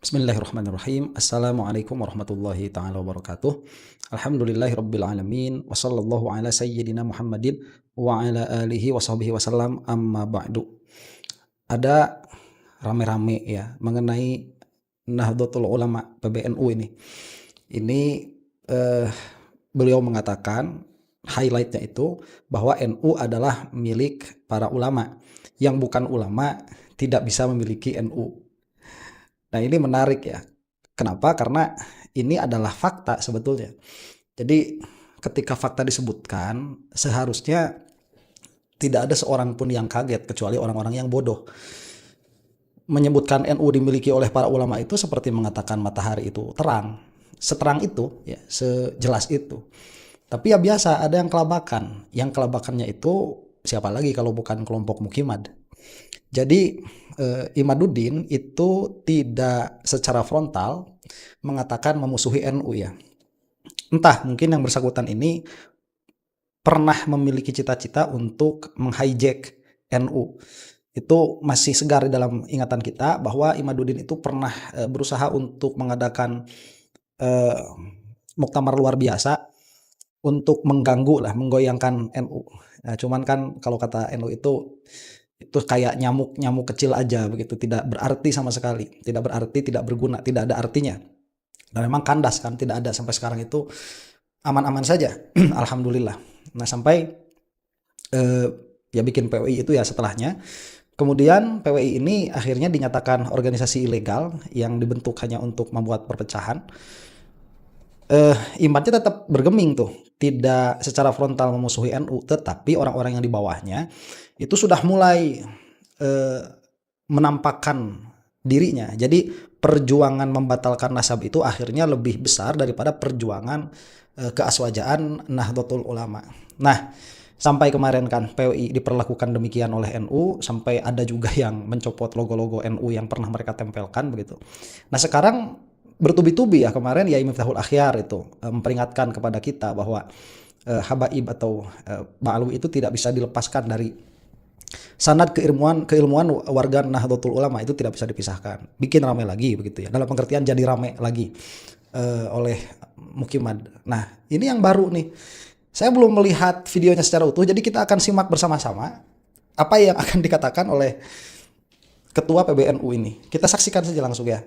Bismillahirrahmanirrahim. Assalamualaikum warahmatullahi ta'ala wabarakatuh. Alhamdulillahi rabbil alamin. Wa sallallahu ala sayyidina Muhammadin wa ala alihi wa sahbihi wasallam, amma ba'du. Ada rame-rame ya mengenai Nahdlatul Ulama PBNU ini. Ini beliau mengatakan highlightnya itu bahwa NU adalah milik para ulama. Yang bukan ulama tidak bisa memiliki NU. Nah, ini menarik ya. Kenapa? Karena ini adalah fakta sebetulnya. Jadi ketika fakta disebutkan, seharusnya tidak ada seorang pun yang kaget kecuali orang-orang yang bodoh. Menyebutkan NU dimiliki oleh para ulama itu seperti mengatakan matahari itu terang. Seterang itu, ya, sejelas itu. Tapi ya biasa ada yang kelabakan. Yang kelabakannya itu siapa lagi kalau bukan kelompok Mukimad. Jadi Imaduddin itu tidak secara frontal mengatakan memusuhi NU ya. Entah mungkin yang bersangkutan ini pernah memiliki cita-cita untuk menghijack NU. Itu masih segar di dalam ingatan kita bahwa Imaduddin itu pernah berusaha untuk mengadakan muktamar luar biasa untuk mengganggu lah, menggoyangkan NU. Nah, cuman kan kalau kata NU itu kayak nyamuk kecil aja begitu, tidak berarti sama sekali, tidak berarti, tidak berguna, tidak ada artinya. Dan memang kandas kan, tidak ada sampai sekarang itu aman-aman saja. Alhamdulillah. Nah, sampai ya bikin PWI itu ya setelahnya. Kemudian PWI ini akhirnya dinyatakan organisasi ilegal yang dibentuk hanya untuk membuat perpecahan. Imatnya tetap bergeming tuh, tidak secara frontal memusuhi NU, tetapi orang-orang yang di bawahnya itu sudah mulai menampakkan dirinya. Jadi perjuangan membatalkan nasab itu akhirnya lebih besar daripada perjuangan keaswajaan Nahdlatul Ulama. Nah, sampai kemarin kan PWI diperlakukan demikian oleh NU, sampai ada juga yang mencopot logo-logo NU yang pernah mereka tempelkan begitu. Nah, sekarang bertubi-tubi ya, kemarin ya Miftahul Akhyar itu memperingatkan kepada kita bahwa habaib atau ba'alwi itu tidak bisa dilepaskan dari sanad keilmuan warga Nahdlatul Ulama, itu tidak bisa dipisahkan. Bikin ramai lagi begitu ya, dalam pengertian jadi ramai lagi oleh Mukimad. Nah, ini yang baru nih. Saya belum melihat videonya secara utuh, jadi kita akan simak bersama-sama apa yang akan dikatakan oleh ketua PBNU ini. Kita saksikan saja langsung ya.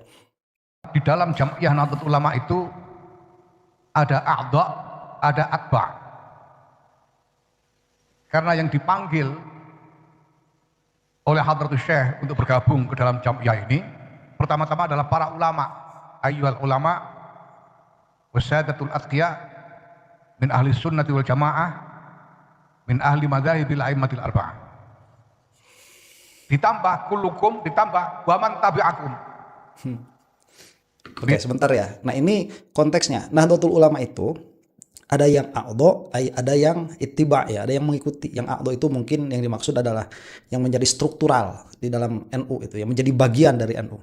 Di dalam Jam'iyah Nahdlatul Ulama itu ada a'dha, ada atba. Karena yang dipanggil oleh Hadratus Syekh untuk bergabung ke dalam Jam'iyah ini pertama-tama adalah para ulama, ayyuhal ulama wasadatul atqiya min ahli sunnati wal jamaah min ahli madzahibil a'immatil arba'ah. Ditambah kullukum, ditambah waman tabi'akum. Oke, sebentar ya. Nah, ini konteksnya. Nahdlatul Ulama itu ada yang a'dha, ada yang ittiba ya, ada yang mengikuti. Yang a'dha itu mungkin yang dimaksud adalah yang menjadi struktural di dalam NU itu, yang menjadi bagian dari NU.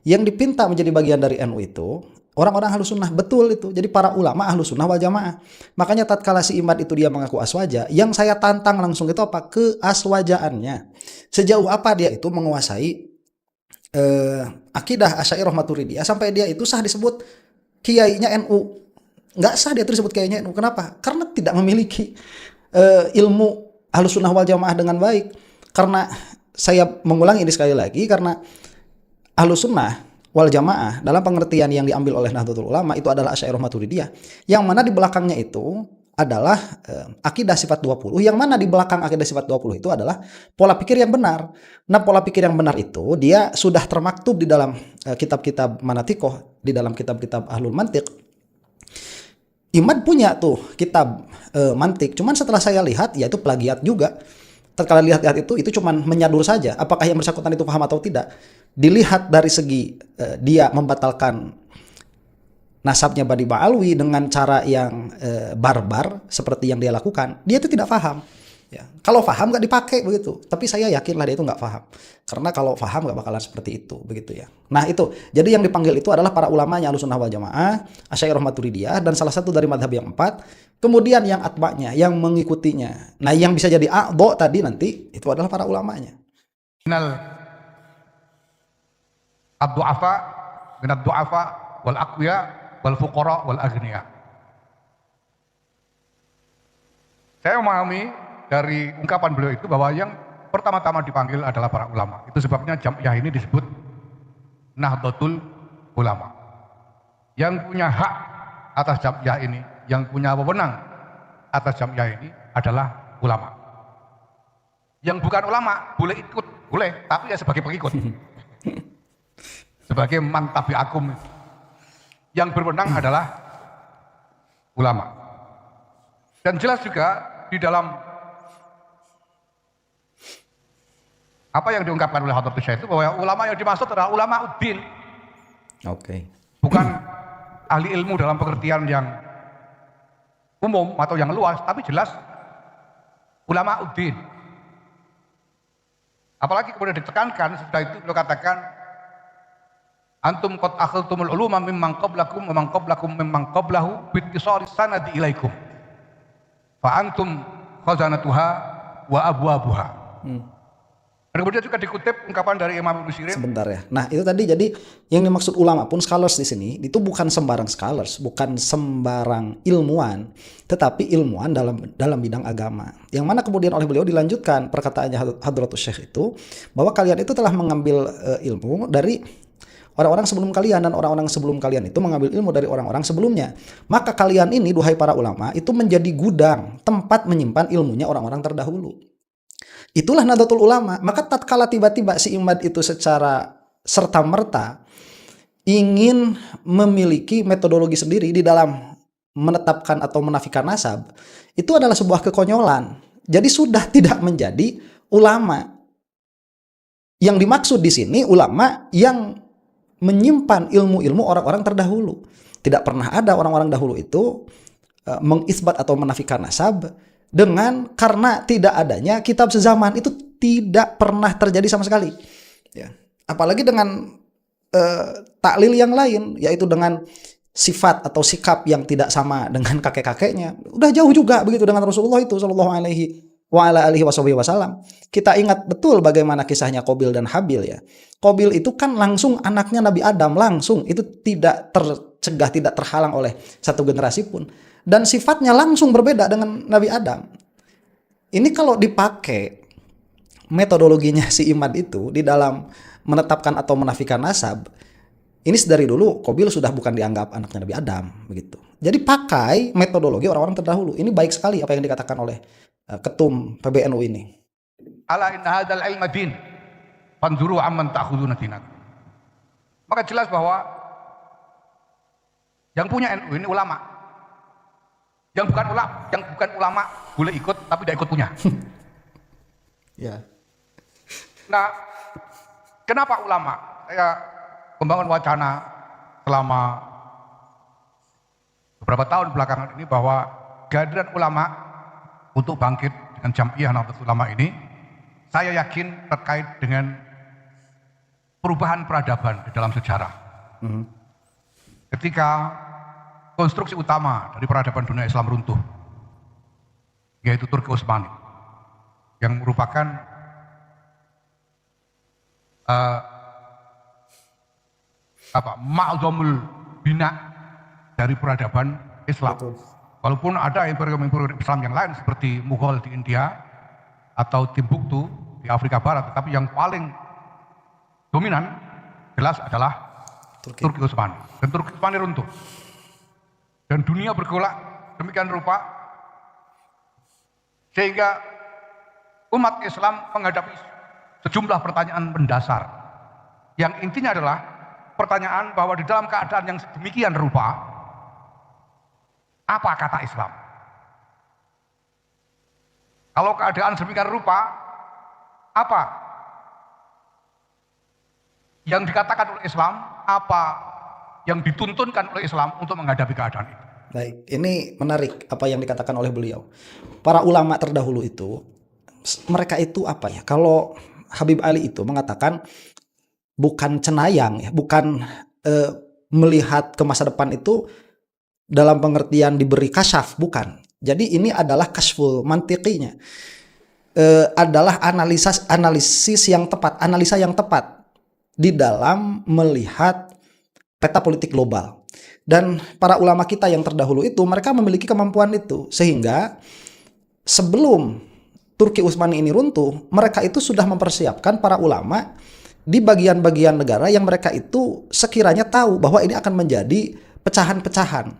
Yang dipinta menjadi bagian dari NU itu orang-orang Ahlussunnah, betul itu. Jadi para ulama Ahlussunnah wal Jamaah. Makanya tatkala si Imad itu dia mengaku aswaja, yang saya tantang langsung itu apa? Keaswajaannya. Sejauh apa dia itu menguasai akidah Asy'ariyah Maturidiyah sampai dia itu sah disebut kiainya NU. Nggak sah dia itu disebut kiainya NU. Kenapa? Karena tidak memiliki ilmu Ahlussunnah wal Jamaah dengan baik. Karena saya mengulangi ini sekali lagi, karena Ahlussunnah wal Jamaah dalam pengertian yang diambil oleh Nahdlatul Ulama itu adalah Asy'ariyah Maturidiyah, yang mana di belakangnya itu adalah akidah sifat 20, yang mana di belakang akidah sifat 20 itu adalah pola pikir yang benar. Nah, pola pikir yang benar itu dia sudah termaktub di dalam kitab-kitab manatikoh, di dalam kitab-kitab ahlul mantiq. Imad punya tuh kitab mantik, cuman setelah saya lihat ya itu plagiat juga. Tatkala lihat itu cuman menyadur saja. Apakah yang bersangkutan itu paham atau tidak? Dilihat dari segi dia membatalkan nasabnya Bani Ba'alwi dengan cara yang barbar seperti yang dia lakukan, dia itu tidak paham. Ya, kalau paham nggak dipakai begitu. Tapi saya yakinlah dia itu nggak paham. Karena kalau paham nggak bakalan seperti itu begitu ya. Nah itu, jadi yang dipanggil itu adalah para ulamanya Ahlussunnah wal Jamaah, Asy'ariyah Maturidiyah, dan salah satu dari madhab yang 4. Kemudian yang atba'nya, yang mengikutinya. Nah, yang bisa jadi a'dha tadi nanti itu adalah para ulamanya. Minal ad-du'afa minad du'afa wal aqwiya wal fuqara wal aghniya. Saya memahami dari ungkapan beliau itu bahwa yang pertama-tama dipanggil adalah para ulama. Itu sebabnya Jam'iyah ini disebut Nahdlatul Ulama. Yang punya hak atas Jam'iyah ini, yang punya wewenang atas Jam'iyah ini adalah ulama. Yang bukan ulama boleh ikut, boleh, tapi ya sebagai pengikut. Sebagai man tabi'akum. Yang berwenang adalah ulama. Dan jelas juga di dalam apa yang diungkapkan oleh Hadratus Syekh itu bahwa ulama yang dimaksud adalah ulama uddin. Oke. Bukan ahli ilmu dalam pengertian yang umum atau yang luas, tapi jelas ulama uddin. Apalagi kemudian ditekankan setelah itu beliau katakan antum qad akhadtumul uluma mimman qablakum wa man qablakum mimman qablahu bittisari sanadi ilaikum. Fa antum khazanatuha wa abwabuha. Dan kemudian juga dikutip ungkapan dari Imam Ibnu Sirin. Sebentar ya. Nah, itu tadi jadi yang dimaksud ulama pun scholars di sini itu bukan sembarang scholars, bukan sembarang ilmuwan, tetapi ilmuwan dalam bidang agama. Yang mana kemudian oleh beliau dilanjutkan perkataannya Hadratus Syekh itu bahwa kalian itu telah mengambil ilmu dari orang-orang sebelum kalian dan orang-orang sebelum kalian itu mengambil ilmu dari orang-orang sebelumnya. Maka kalian ini duhai para ulama itu menjadi gudang tempat menyimpan ilmunya orang-orang terdahulu. Itulah Nahdlatul Ulama. Maka tatkala tiba-tiba si Imad itu secara serta-merta ingin memiliki metodologi sendiri di dalam menetapkan atau menafikan nasab, itu adalah sebuah kekonyolan. Jadi sudah tidak menjadi ulama. Yang dimaksud di sini ulama yang menyimpan ilmu-ilmu orang-orang terdahulu. Tidak pernah ada orang-orang dahulu itu mengisbat atau menafikan nasab dengan karena tidak adanya kitab sezaman. Itu tidak pernah terjadi sama sekali. Ya. Apalagi dengan taklil yang lain, yaitu dengan sifat atau sikap yang tidak sama dengan kakek-kakeknya. Udah jauh juga begitu dengan Rasulullah itu sallallahu alaihi wasallam. Kita ingat betul bagaimana kisahnya Qabil dan Habil ya. Qabil itu kan langsung anaknya Nabi Adam, langsung itu tidak tercegah, tidak terhalang oleh satu generasi pun. Dan sifatnya langsung berbeda dengan Nabi Adam. Ini kalau dipakai metodologinya si Imad itu di dalam menetapkan atau menafikan nasab, ini sedari dulu Qabil sudah bukan dianggap anaknya Nabi Adam begitu. Jadi pakai metodologi orang-orang terdahulu. Ini baik sekali apa yang dikatakan oleh ketum PBNU ini. Ala inna hadzal ilma din. Fanzuru amman ta'khuduna dinakum. Maka jelas bahwa yang punya NU ini ulama. Yang bukan ulama boleh ikut tapi tidak ikut punya. Ya. Nah, kenapa ulama? Saya membangun wacana selama beberapa tahun belakangan ini bahwa kehadiran ulama untuk bangkit dengan Jam'iyah Nahdlatul Ulama ini, saya yakin terkait dengan perubahan peradaban di dalam sejarah. Ketika konstruksi utama dari peradaban dunia Islam runtuh, yaitu Turki Utsmani, yang merupakan ma'zamul bina dari peradaban Islam. Betul. Walaupun ada imperium-imperium Islam yang lain seperti Mughal di India atau Timbuktu di Afrika Barat, tetapi yang paling dominan jelas adalah Turki Utsmani. Dan Turki Utsmani runtuh. Dan dunia bergolak demikian rupa sehingga umat Islam menghadapi sejumlah pertanyaan mendasar. Yang intinya adalah pertanyaan bahwa di dalam keadaan yang sedemikian rupa, apa kata Islam? Kalau keadaan sedemikian rupa, apa yang dikatakan oleh Islam, apa yang dituntunkan oleh Islam untuk menghadapi keadaan itu? Baik, ini menarik apa yang dikatakan oleh beliau. Para ulama terdahulu itu, mereka itu apa ya? Kalau Habib Ali itu mengatakan bukan cenayang ya, bukan melihat ke masa depan itu dalam pengertian diberi kasyaf, bukan. Jadi ini adalah kasyful mantiqinya. Adalah analisis yang tepat, analisa yang tepat di dalam melihat peta politik global. Dan para ulama kita yang terdahulu itu mereka memiliki kemampuan itu, sehingga sebelum Turki Utsmani ini runtuh, mereka itu sudah mempersiapkan para ulama di bagian-bagian negara yang mereka itu sekiranya tahu bahwa ini akan menjadi pecahan-pecahan.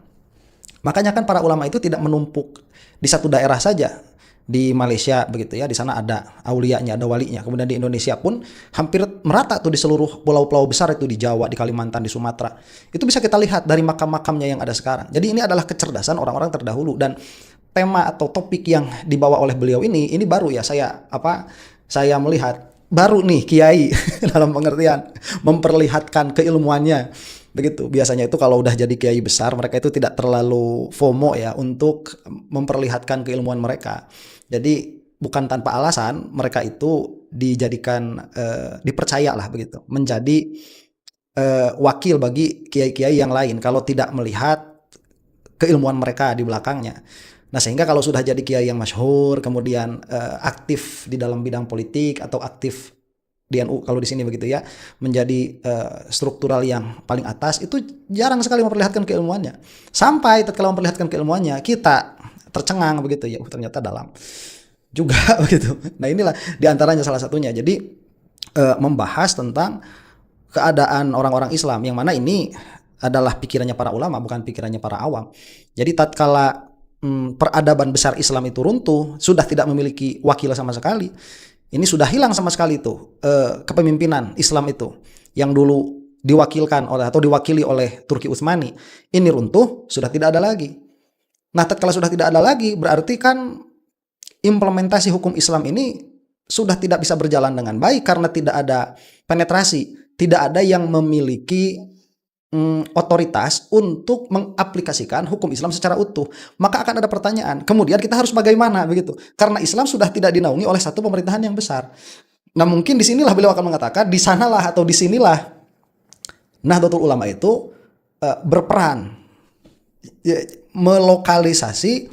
Makanya kan para ulama itu tidak menumpuk di satu daerah saja. Di Malaysia begitu ya, di sana ada auliyanya, ada walinya. Kemudian di Indonesia pun hampir merata tuh di seluruh pulau-pulau besar itu, di Jawa, di Kalimantan, di Sumatera. Itu bisa kita lihat dari makam-makamnya yang ada sekarang. Jadi ini adalah kecerdasan orang-orang terdahulu, dan tema atau topik yang dibawa oleh beliau ini baru ya, saya melihat baru nih kiai dalam pengertian memperlihatkan keilmuannya. Begitu. Biasanya itu kalau udah jadi kiai besar, mereka itu tidak terlalu FOMO ya untuk memperlihatkan keilmuan mereka. Jadi bukan tanpa alasan mereka itu dijadikan dipercaya lah begitu, menjadi wakil bagi kiai-kiai yang lain kalau tidak melihat keilmuan mereka di belakangnya. Nah, sehingga kalau sudah jadi kiai yang masyhur, kemudian aktif di dalam bidang politik atau aktif di NU kalau di sini begitu ya, menjadi struktural yang paling atas, itu jarang sekali memperlihatkan keilmuannya. Sampai tatkala memperlihatkan keilmuannya, kita tercengang begitu ya, ternyata dalam juga begitu. Nah, inilah diantaranya salah satunya. Jadi membahas tentang keadaan orang-orang Islam, yang mana ini adalah pikirannya para ulama, bukan pikirannya para awam. Jadi tatkala peradaban besar Islam itu runtuh, sudah tidak memiliki wakil sama sekali. Ini sudah hilang sama sekali itu kepemimpinan Islam itu yang dulu diwakilkan oleh atau diwakili oleh Turki Utsmani. Ini runtuh, sudah tidak ada lagi. Nah, tatkala sudah tidak ada lagi, berarti kan implementasi hukum Islam ini sudah tidak bisa berjalan dengan baik karena tidak ada penetrasi, tidak ada yang memiliki otoritas untuk mengaplikasikan hukum Islam secara utuh. Maka akan ada pertanyaan, kemudian kita harus bagaimana begitu? Karena Islam sudah tidak dinaungi oleh satu pemerintahan yang besar. Nah, mungkin disinilah beliau akan mengatakan, di sanalah atau disinilah Nahdlatul Ulama itu berperan melokalisasi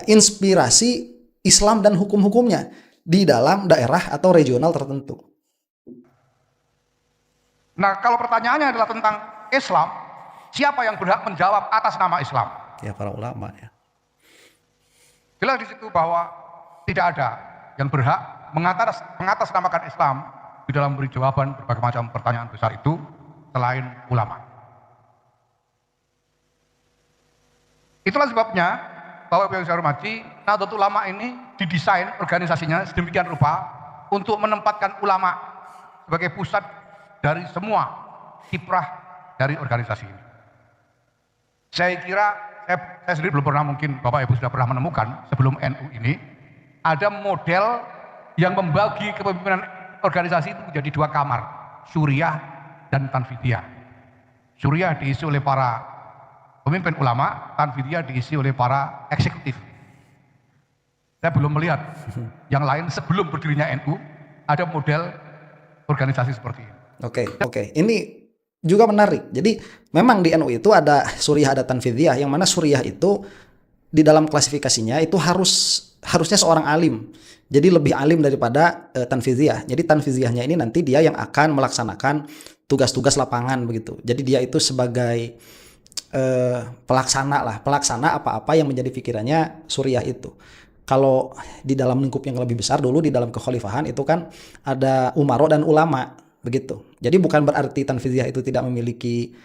inspirasi Islam dan hukum-hukumnya di dalam daerah atau regional tertentu. Nah, kalau pertanyaannya adalah tentang Islam, siapa yang berhak menjawab atas nama Islam? Ya, para ulama ya. Jelas di situ bahwa tidak ada yang berhak mengatasnamakan Islam di dalam beri jawaban berbagai macam pertanyaan besar itu selain ulama. Itulah sebabnya Bapak Ibu yang saya hormati, Nahdlatul Ulama ini didesain organisasinya sedemikian rupa untuk menempatkan ulama sebagai pusat dari semua kiprah dari organisasi ini. Saya kira saya sendiri belum pernah, mungkin Bapak Ibu sudah pernah menemukan sebelum NU ini ada model yang membagi kepemimpinan organisasi itu menjadi dua kamar, Syuriah dan Tanfidiyah. Syuriah diisi oleh para pemimpin ulama, Tanfidiyah diisi oleh para eksekutif. Saya belum melihat yang lain sebelum berdirinya NU ada model organisasi seperti ini. Oke. Ini juga menarik. Jadi memang di NU itu ada Syuriah, ada Tanfidiyah, yang mana Syuriah itu di dalam klasifikasinya itu harusnya seorang alim. Jadi lebih alim daripada Tanfidiyah. Jadi Tanfidiyahnya ini nanti dia yang akan melaksanakan tugas-tugas lapangan begitu. Jadi dia itu sebagai pelaksana apa-apa yang menjadi pikirannya Suriah itu. Kalau di dalam lingkup yang lebih besar dulu di dalam kekhalifahan itu kan ada umaro dan ulama begitu. Jadi bukan berarti Tanfidiyah itu tidak memiliki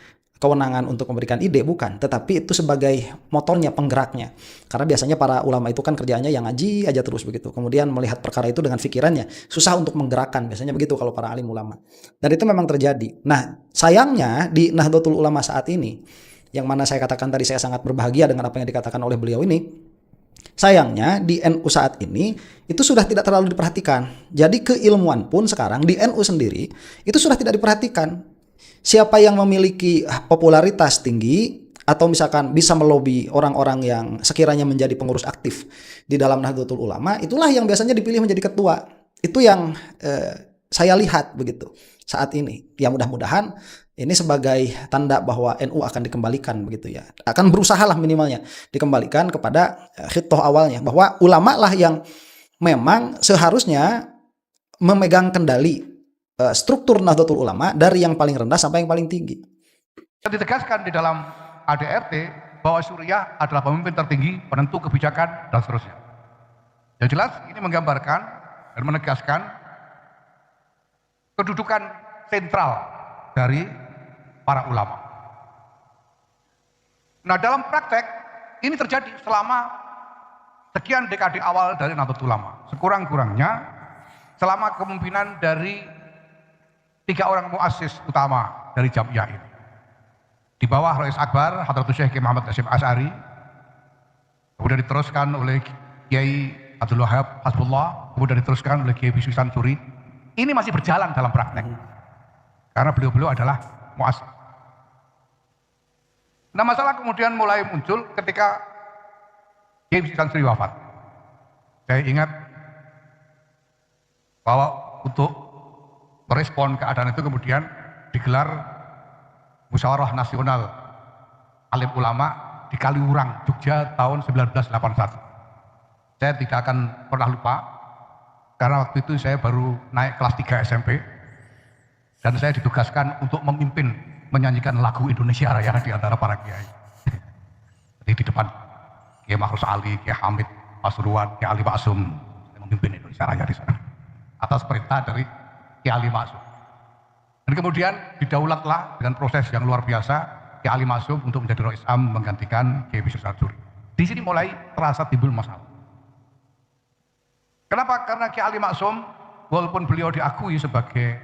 kewenangan untuk memberikan ide, bukan, tetapi itu sebagai motornya, penggeraknya. Karena biasanya para ulama itu kan kerjaannya yang ngaji aja terus begitu. Kemudian melihat perkara itu dengan pikirannya, susah untuk menggerakkan. Biasanya begitu kalau para alim ulama. Dan itu memang terjadi. Nah, sayangnya di Nahdlatul Ulama saat ini, yang mana saya katakan tadi saya sangat berbahagia dengan apa yang dikatakan oleh beliau ini, sayangnya di NU saat ini itu sudah tidak terlalu diperhatikan. Jadi keilmuan pun sekarang di NU sendiri itu sudah tidak diperhatikan. Siapa yang memiliki popularitas tinggi atau misalkan bisa melobi orang-orang yang sekiranya menjadi pengurus aktif di dalam Nahdlatul Ulama, itulah yang biasanya dipilih menjadi ketua. Itu yang saya lihat begitu saat ini. Ya mudah-mudahan ini sebagai tanda bahwa NU akan dikembalikan begitu ya. Akan berusaha lah minimalnya dikembalikan kepada khitoh awalnya, bahwa ulama lah yang memang seharusnya memegang kendali struktur Nahdlatul Ulama dari yang paling rendah sampai yang paling tinggi. Ditegaskan di dalam ADRT bahwa Suriah adalah pemimpin tertinggi, penentu kebijakan, dan seterusnya. Yang jelas ini menggambarkan dan menegaskan kedudukan sentral dari para ulama. Nah, dalam praktek ini terjadi selama sekian dekade awal dari Nahdlatul Ulama. Sekurang-kurangnya selama kepemimpinan dari 3 orang muassis utama dari Jamiah ini. Di bawah Rais Akbar, Hadratus Syekh Muhammad Hasyim Asy'ari, kemudian diteruskan oleh Kiai Abdul Wahab Hasbullah, kemudian diteruskan oleh Kiai Bisri Sansuri. Ini masih berjalan dalam praktek, karena beliau-beliau adalah muassis. Nah, masalah kemudian mulai muncul ketika Kiai Bisri Sansuri wafat. Saya ingat bahwa untuk merespon keadaan itu kemudian digelar Musyawarah Nasional Alim Ulama di Kaliurang, Jogja tahun 1981. Saya tidak akan pernah lupa, karena waktu itu saya baru naik kelas 3 SMP dan saya ditugaskan untuk memimpin menyanyikan lagu Indonesia Raya di antara para kiai. Jadi di depan Kiai Mahrus Ali, Kiai Hamid Pasuruan, Kiai Ali Maksum, saya memimpin Indonesia Raya di sana atas perintah dari Kiai Ali Maksum. Dan kemudian didaulatlah dengan proses yang luar biasa Kiai Ali Maksum untuk menjadi Rais Am menggantikan Kiai Bisri Sansuri. Di sini mulai terasa timbul masalah. Kenapa? Karena Kiai Ali Maksum walaupun beliau diakui sebagai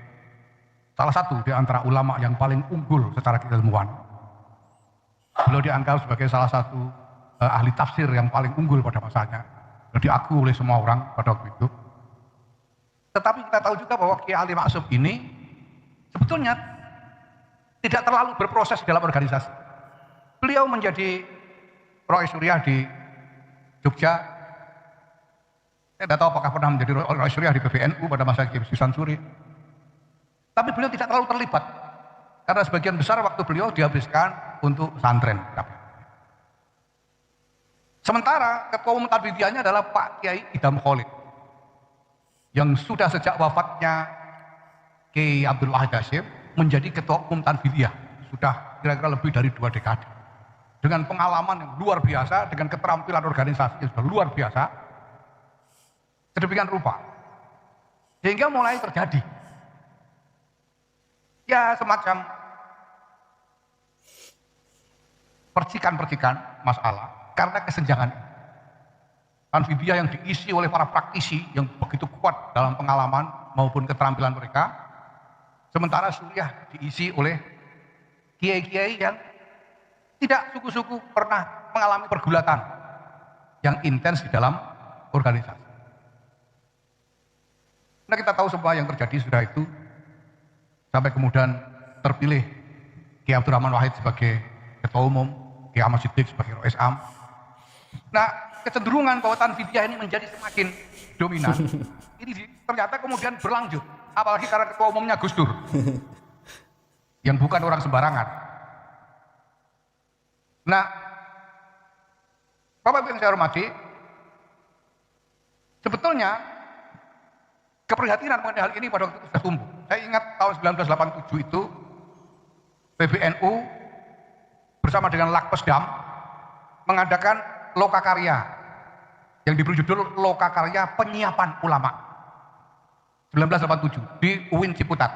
salah satu di antara ulama yang paling unggul secara keilmuan, beliau dianggap sebagai salah satu ahli tafsir yang paling unggul pada masanya, dan diakui oleh semua orang pada waktu itu. Tetapi kita tahu juga bahwa Kiai Ali Maksum ini sebetulnya tidak terlalu berproses dalam organisasi. Beliau menjadi Rois Suriah di Jogja. Saya tidak tahu apakah pernah menjadi Rois Suriah di PBNU pada masa Kiai Bisri Sansuri. Tapi beliau tidak terlalu terlibat, karena sebagian besar waktu beliau dihabiskan untuk santren. Sementara ketua umum Tarbiyahnya adalah Pak Kiai Idham Khalid, yang sudah sejak wafatnya Kiai Abdul Wahid Hasyim menjadi ketua umum Tanfidiyah sudah kira-kira lebih dari 2 dekade, dengan pengalaman yang luar biasa, dengan keterampilan organisasi yang sudah luar biasa sedemikian rupa, sehingga mulai terjadi ya semacam percikan-percikan masalah karena kesenjangan Tanfidiyah yang diisi oleh para praktisi yang begitu kuat dalam pengalaman maupun keterampilan mereka, sementara Suriah diisi oleh kiai-kiai yang tidak suku-suku pernah mengalami pergulatan yang intens di dalam organisasi. Nah, kita tahu semua yang terjadi sudah itu, sampai kemudian terpilih Kiai Abdurrahman Wahid sebagai ketua umum, Kiai Ahmad Siddiq sebagai Rois Am. Nah, kecenderungan bahwa Tanfidiyah ini menjadi semakin dominan ini ternyata kemudian berlanjut, apalagi karena ketua umumnya Gus Dur yang bukan orang sembarangan. Nah, Bapak Ibu yang saya hormati, sebetulnya keprihatinan mengenai hal ini pada waktu itu sudah tumbuh. Saya ingat tahun 1987 itu PBNU bersama dengan Lakpesdam mengadakan lokakarya yang diberi judul Lokakarya Penyiapan Ulama 1987 di UIN Ciputat.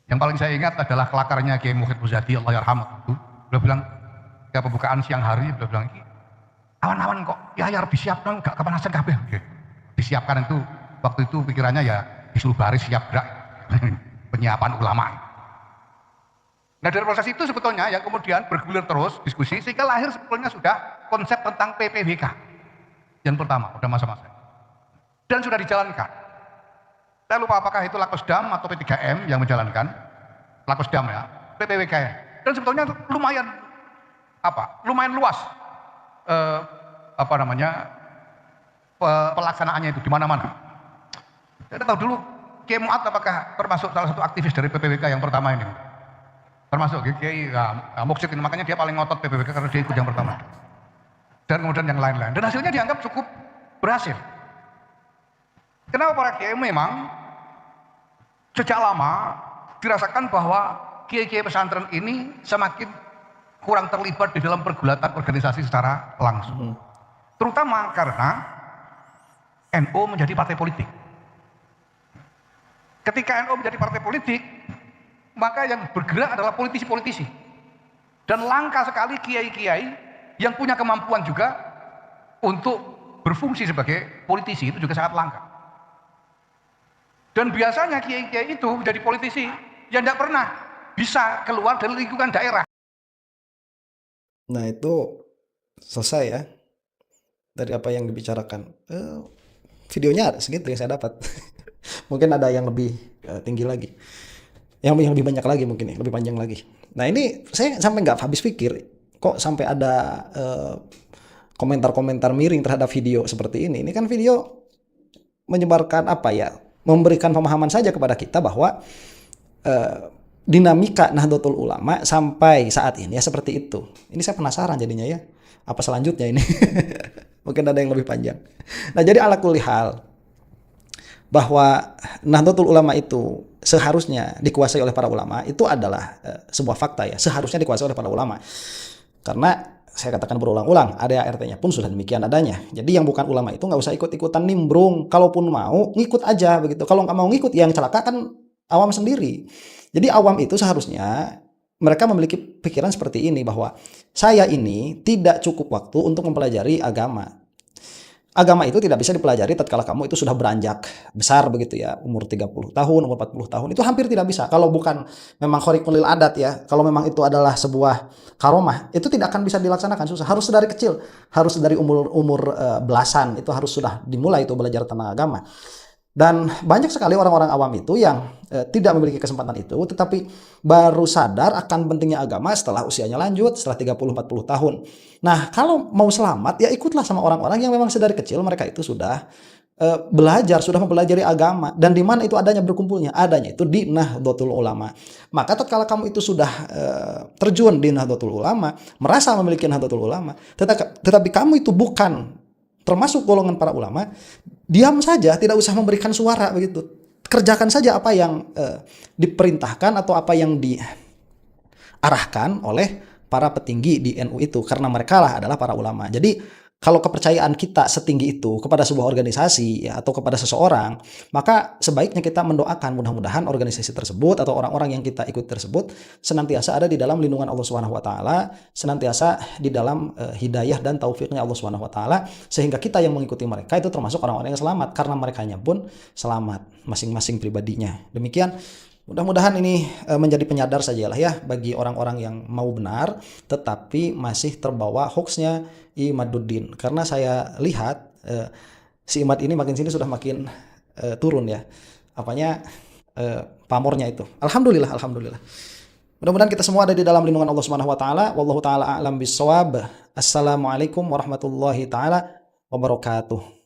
Yang paling saya ingat adalah kelakarnya Kiai Muhyiddin Muzadi Allahyarham itu. Beliau bilang ke pembukaan siang hari, beliau bilang, awan-awan kok ya harus disiapkan, gak kepanasan kabeh. Disiapkan itu waktu itu pikirannya ya disuruh baris siap gerak penyiapan ulama. Nah, dari proses itu sebetulnya yang kemudian bergulir terus diskusi sehingga lahir sebetulnya sudah konsep tentang PPWK yang pertama pada masa-masa dan sudah dijalankan. Saya lupa apakah itu Lakpesdam atau P3M yang menjalankan, Lakpesdam ya, PPWK ya. Dan sebetulnya lumayan luas pelaksanaannya itu di mana-mana. Saya tahu dulu Kiai Mu'ad apakah termasuk salah satu aktivis dari PPWK yang pertama ini? Termasuk Kiai Muksid ini, makanya dia paling ngotot PPWK karena dia ikut yang pertama. Dan kemudian yang lain-lain. Dan hasilnya dianggap cukup berhasil. Kenapa para kiai memang sejak lama dirasakan bahwa kiai-kiai pesantren ini semakin kurang terlibat di dalam pergulatan organisasi secara langsung. Terutama karena NU menjadi partai politik. Ketika NU menjadi partai politik, maka yang bergerak adalah politisi-politisi. Dan langka sekali kiai-kiai yang punya kemampuan juga untuk berfungsi sebagai politisi, itu juga sangat langka. Dan biasanya kiai-kiai itu menjadi politisi yang tidak pernah bisa keluar dari lingkungan daerah. Nah itu selesai ya dari apa yang dibicarakan. Videonya segitu yang saya dapat. Mungkin ada yang lebih tinggi lagi, yang lebih banyak lagi, mungkin lebih panjang lagi. Nah ini saya sampai nggak habis pikir kok sampai ada komentar-komentar miring terhadap video seperti ini. Ini kan video menyebarkan apa ya, memberikan pemahaman saja kepada kita bahwa dinamika Nahdlatul Ulama sampai saat ini ya seperti itu. Ini saya penasaran jadinya ya, apa selanjutnya ini. Mungkin ada yang lebih panjang. Nah jadi ala kulli hal, bahwa Nahdlatul Ulama itu seharusnya dikuasai oleh para ulama itu adalah sebuah fakta ya, seharusnya dikuasai oleh para ulama. Karena saya katakan berulang-ulang, ADART-nya pun sudah demikian adanya. Jadi yang bukan ulama itu nggak usah ikut-ikutan nimbrung. Kalaupun mau ngikut aja begitu. Kalau nggak mau ngikut, yang celaka kan awam sendiri. Jadi awam itu seharusnya mereka memiliki pikiran seperti ini, bahwa saya ini tidak cukup waktu untuk mempelajari agama. Agama itu tidak bisa dipelajari tatkala kamu itu sudah beranjak besar begitu ya, umur 30 tahun, umur 40 tahun, itu hampir tidak bisa. Kalau bukan memang khariqun lil adat ya, kalau memang itu adalah sebuah karomah, itu tidak akan bisa dilaksanakan, susah. Harus dari kecil, harus dari umur belasan, itu harus sudah dimulai itu belajar tentang agama. Dan banyak sekali orang-orang awam itu yang tidak memiliki kesempatan itu, tetapi baru sadar akan pentingnya agama setelah usianya lanjut, setelah 30-40 tahun. Nah, kalau mau selamat, ya ikutlah sama orang-orang yang memang sedari kecil mereka itu sudah belajar, sudah mempelajari agama. Dan di mana itu adanya berkumpulnya? Adanya itu di Nahdlatul Ulama. Maka tatkala kamu itu sudah terjun di Nahdlatul Ulama, merasa memiliki Nahdlatul Ulama, tetapi kamu itu bukan termasuk golongan para ulama, diam saja, tidak usah memberikan suara begitu. Kerjakan saja apa yang diperintahkan atau apa yang diarahkan oleh para petinggi di NU itu, karena mereka lah adalah para ulama. Jadi kalau kepercayaan kita setinggi itu kepada sebuah organisasi ya, atau kepada seseorang, maka sebaiknya kita mendoakan mudah-mudahan organisasi tersebut atau orang-orang yang kita ikut tersebut senantiasa ada di dalam lindungan Allah Subhanahu wa taala, senantiasa di dalam hidayah dan taufiknya Allah Subhanahu wa taala, sehingga kita yang mengikuti mereka itu termasuk orang-orang yang selamat, karena merekanya pun selamat masing-masing pribadinya. Demikian, mudah-mudahan ini menjadi penyadar sajalah ya bagi orang-orang yang mau benar tetapi masih terbawa hoaxnya Imaduddin. Karena saya lihat si Imad ini makin sini sudah makin turun ya, apanya pamornya itu. Alhamdulillah, alhamdulillah. Mudah-mudahan kita semua ada di dalam lindungan Allah Subhanahu wa taala. Wallahu taala a'lam bissawab. Assalamualaikum warahmatullahi taala wabarakatuh.